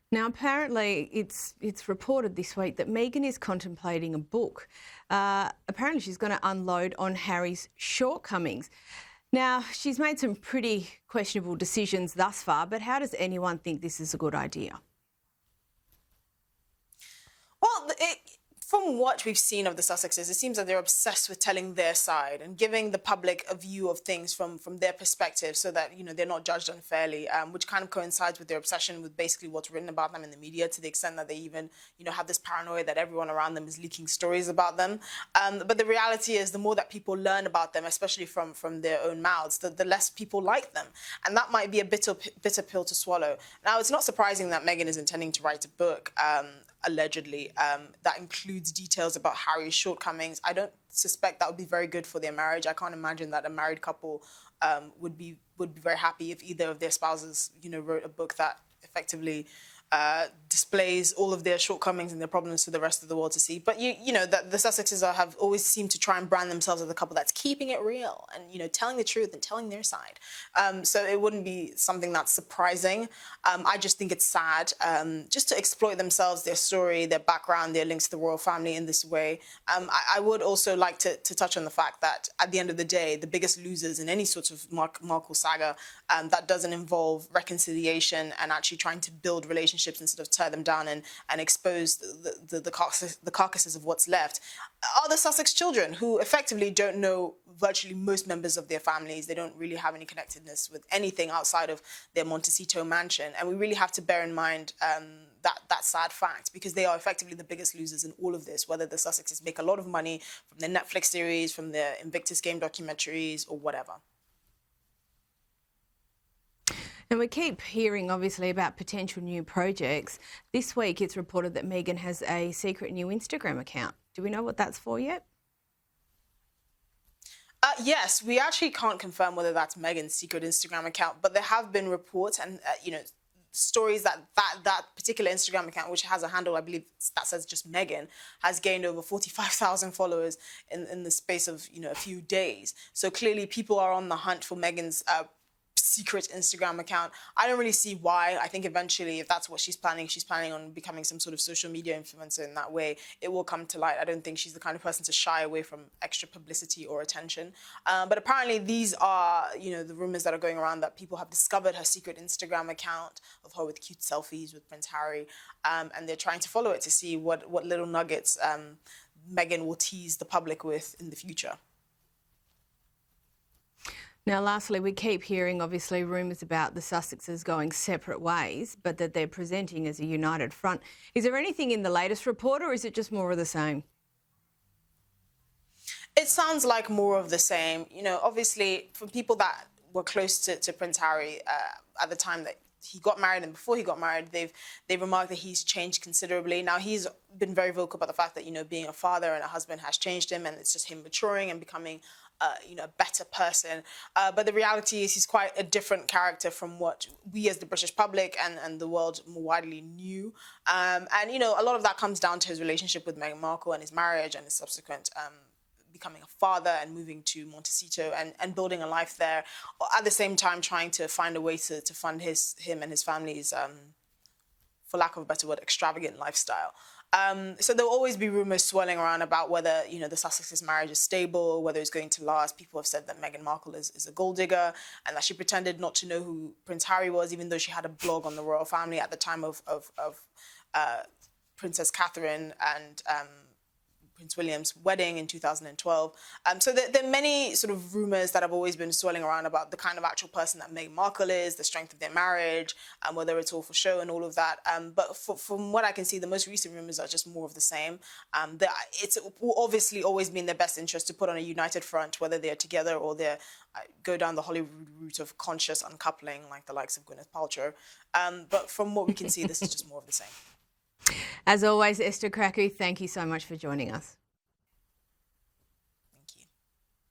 Now, apparently, it's reported this week that Meghan is contemplating a book. Apparently, she's going to unload on Harry's shortcomings. Now, she's made some pretty questionable decisions thus far, but how does anyone think this is a good idea? Well, from what we've seen of the Sussexes, it seems that they're obsessed with telling their side and giving the public a view of things from their perspective so that, they're not judged unfairly, which kind of coincides with their obsession with basically what's written about them in the media, to the extent that they even, have this paranoia that everyone around them is leaking stories about them. But the reality is the more that people learn about them, especially from their own mouths, the less people like them. And that might be a bitter pill to swallow. Now, it's not surprising that Meghan is intending to write a book, allegedly, that includes details about Harry's shortcomings. I don't suspect that would be very good for their marriage. I can't imagine that a married couple would be very happy if either of their spouses, wrote a book that effectively displays all of their shortcomings and their problems to the rest of the world to see. But that the Sussexes have always seemed to try and brand themselves as a couple that's keeping it real and telling the truth and telling their side. So it wouldn't be something that's surprising. I just think it's sad just to exploit themselves, their story, their background, their links to the royal family in this way. I would also like to touch on the fact that at the end of the day, the biggest losers in any sort of Markle saga that doesn't involve reconciliation and actually trying to build relationships instead of tear them down and expose the carcasses of what's left are the Sussex children, who effectively don't know virtually most members of their families. They don't really have any connectedness with anything outside of their Montecito mansion. And we really have to bear in mind that sad fact, because they are effectively the biggest losers in all of this, whether the Sussexes make a lot of money from their Netflix series, from their Invictus Game documentaries, or whatever. And we keep hearing, obviously, about potential new projects. This week, it's reported that Meghan has a secret new Instagram account. Do we know what that's for yet? Yes, we actually can't confirm whether that's Meghan's secret Instagram account, but there have been reports and, stories that particular Instagram account, which has a handle, I believe, that says just Meghan, has gained over 45,000 followers in the space of, a few days. So clearly people are on the hunt for Meghan's secret Instagram account. I don't really see why. I think eventually, if that's what she's planning on becoming some sort of social media influencer in that way. It will come to light. I don't think she's the kind of person to shy away from extra publicity or attention. But apparently these are, the rumors that are going around that people have discovered her secret Instagram account of her with cute selfies with Prince Harry. And they're trying to follow it to see what little nuggets Meghan will tease the public with in the future. Now, lastly, we keep hearing, obviously, rumours about the Sussexes going separate ways, but that they're presenting as a united front. Is there anything in the latest report, or is it just more of the same? It sounds like more of the same. Obviously, for people that were close to Prince Harry at the time that he got married and before he got married, they've remarked that he's changed considerably. Now, he's been very vocal about the fact that, being a father and a husband has changed him, and it's just him maturing and becoming a better person. But the reality is he's quite a different character from what we as the British public and the world more widely knew. And, a lot of that comes down to his relationship with Meghan Markle and his marriage and his subsequent becoming a father and moving to Montecito and building a life there, at the same time trying to find a way to fund him and his family's, for lack of a better word, extravagant lifestyle. So there'll always be rumours swirling around about whether, the Sussexes' marriage is stable, whether it's going to last. People have said that Meghan Markle is a gold digger and that she pretended not to know who Prince Harry was, even though she had a blog on the royal family at the time of Princess Catherine and Prince William's wedding in 2012. So there are many sort of rumours that have always been swirling around about the kind of actual person that Meghan Markle is, the strength of their marriage, and whether it's all for show and all of that. But from what I can see, the most recent rumours are just more of the same. It's obviously always been their best interest to put on a united front, whether they're together or they go down the Hollywood route of conscious uncoupling, like the likes of Gwyneth Paltrow. But from what we can see, this is just more of the same. As always, Esther Krakue, thank you so much for joining us.